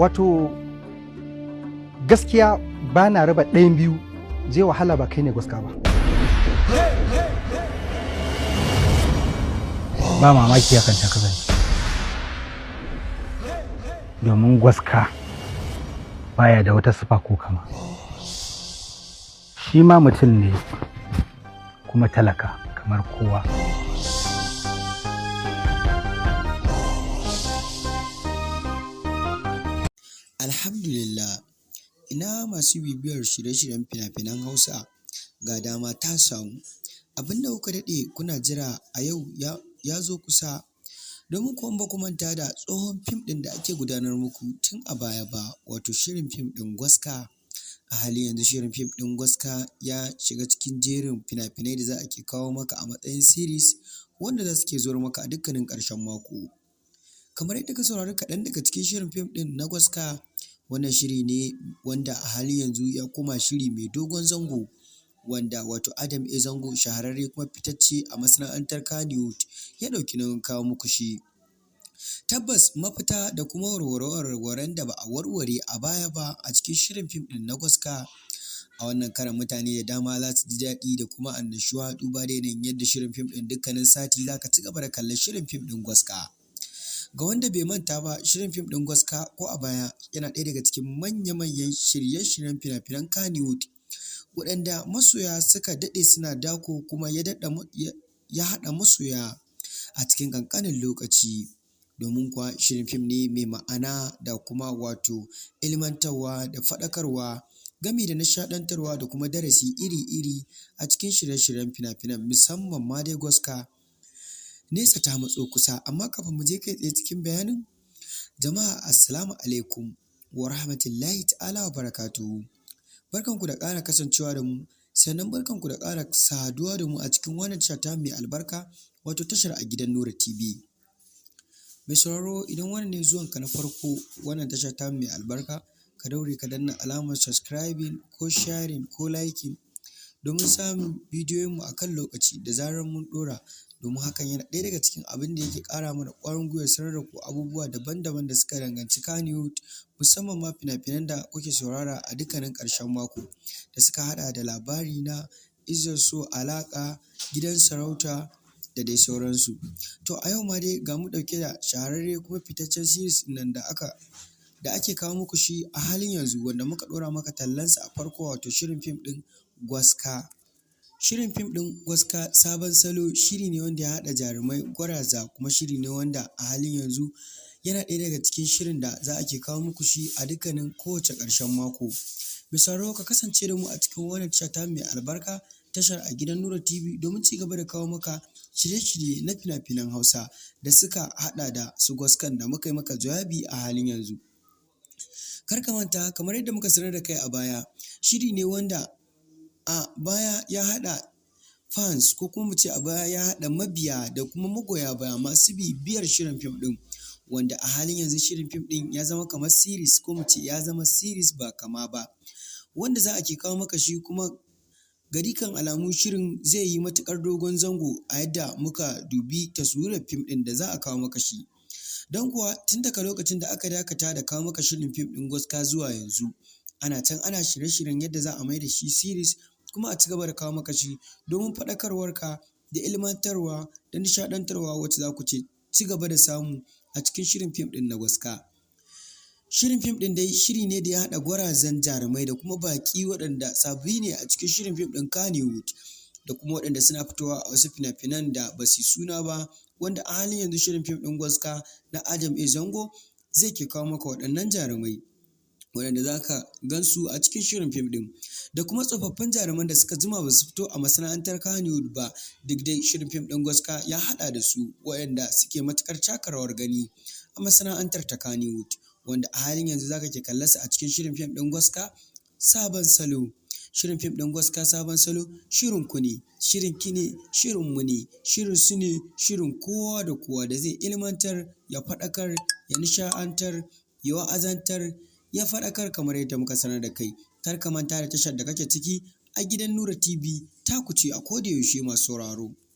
Wato gaskiya ba na raba ɗayan biyu, zai wahala ba kai ne gwaska ba. Ba mamaki hakan ta kasance. Domin gwaska baya da wata sifa ko kama. Shi ma mutum ne kuma talaka kamar kowa. Alhamdulillah, ina masu bibiyar shirye-shiryen fina-finan Hausa ga dama ta samu. Abin da kuka daɗe kuna jira a yau ya zo kusa. Domin kuwa ba ku manta da tsohon fim ɗin da ake gudanar muku tun a baya ba, wato shirin fim ɗin Gwaska. A halin yanzu shirin fim ɗin Gwaska ya shiga cikin jerin fina-finai da za a ke kawo maka a matsayin series wanda za su ke zuwa maka a dukkanin ƙarshen mako. Kamar yadda ka saurari kaɗan daga cikin shirin fim ɗin na Gwaska, wannan shiri ne wanda a halin yanzu ya koma shiri mai dogon zango, wanda wato Adam A. Zango, shahararre kuma fitacce a masana'antar Kannywood, ya ɗauki nauyin kawo muku shi. Tabbas mafita da kuma warware-warwaren da ba a warware a baya ba a cikin shirin fim ɗin na Gwaska. A wannan karan mutane da dama za su ji daɗi da kuma annashuwa duba da yanayin yadda shirin fim ɗin dukkanin sati za ka ci gaba da kallon shirin fim ɗin Gwaska. Ga wanda bai manta ba, shirin fim ɗin Gwaska ko a baya yana ɗaya daga cikin manya-manyan shirye-shiryen fina-finan Kannywood waɗanda masoya suka daɗe suna dako, kuma ya haɗa masoya a cikin ƙanƙanin lokaci. Domin kuwa shirin fim ne mai ma'ana da kuma wato ilmantarwa da faɗakarwa gami da nishaɗantarwa da kuma darasi iri-iri a cikin shirye-shiryen fina-finan, musamman ma dai Gwaska. Nesa ta matso kusa, amma kafin mu je kai tsaye cikin bayanin, jama'a assalamu alaikum wa rahmatullahi ta'ala wa barakatuhu. Barkanku da ƙara kasancewa da mu, sannan barkanku da ƙara saduwa da mu a cikin wannan tasha mai albarka, wato tashar A Gidan Nura TV. Mai sauraro, idan wannan ne zuwanka na farko wannan tasha mai albarka, ka daure ka danna alamar subscribing ko sharing ko liking domin samun bidiyoyinmu a kan lokaci da zarar mun ɗora, domin hakan yana ɗaya daga cikin abin da yake ƙara mana ƙwarin gwiwar sanar da ku abubuwa daban-daban da suka danganci Kannywood, musamman ma fina-finan da kuke saurara a dukkanin ƙarshen mako da suka haɗa da Labari na, Izzar So, Alaƙa, Gidan Sarauta da dai sauransu. To a yau ma dai ga mu ɗauke da shahararre kuma fitaccen series nan da ake kawo muku shi a halin yanzu, wanda muka ɗora maka tallansa a farko, wato shirin fim ɗin Gwaska. Shirin fim ɗin Gwaska sabon salo shiri ne wanda ya haɗa jarumai gwaraza, kuma shiri ne wanda a halin yanzu yana ɗaya daga cikin shirin da za a ke kawo muku shi a dukkanin kowace ƙarshen mako. Misaro, ka kasance da mu a cikin wannan tasha mai albarka, tashar A Gidan Nura TV, domin ci gaba da kawo maka shirye-shirye na fina-finan Hausa da suka haɗa da su Gwaskan da muka yi maka jawabi a halin yanzu. Kar ka manta, kamar yadda muka sanar da kai a baya, shiri ne wanda a baya ya haɗa fans, ko kuma mu ce a baya ya haɗa mabiya da kuma magoya baya masu bibiyar shirin fim ɗin, wanda a halin yanzu shirin fim ɗin ya zama kamar series, ko mu ce ya zama series ba kama ba, wanda za a ke kawo maka shi, kuma ga dukkan alamu shirin zai yi matuƙar dogon zango a yadda muka dubi taswirar fim ɗin da za a kawo maka shi. Don kuwa tun daga lokacin da aka dakata da kawo maka shirin fim ɗin Gwaska zuwa yanzu, ana shirye-shiryen yadda za a mai da shi series, kuma a ci gaba da kawo maka shi domin faɗakarwarka da ilmantarwa da nishaɗantarwa wacce za ku ci gaba da samu a cikin shirin fim ɗin na Gwaska. Shirin fim ɗin dai shiri ne da ya haɗa gwarazan jarumai da kuma baƙi waɗanda sabbi ne a cikin shirin fim ɗin Kannywood, da kuma waɗanda suna fitowa a wasu fina-finan da ba su suna ba, wanda a halin yanzu shirin fim ɗin Gwaska na Adam A. Zango zai ke kawo maka waɗannan jarumai, waɗanda za ka gansu a cikin shirin fim ɗin, da kuma tsofaffin jaruman da suka jima ba su fito a masana'antar Kannywood ba, duk dai shirin fim ɗin Gwaska ya haɗa da su, waɗanda suke matuƙar taka rawar gani a masana'antar ta Kannywood, wanda a halin yanzu za ka ke kallonsa a cikin shirin fim ɗin Gwaska sabon salo. Shirin fim ɗin Gwaska sabon salo shirin ku ne, shirin ki ne, shirin mu ne, shirin su ne, shirin kowa da kowa da zai ilmantar, ya faɗakar, ya nishaɗantar, ya wa'azantar, ya faɗakar, kamar yadda muka sanar da kai. Kar ka manta da tashar da kake ciki, A Gidan Nura TV, taku ce a koda yaushe masu sauraro.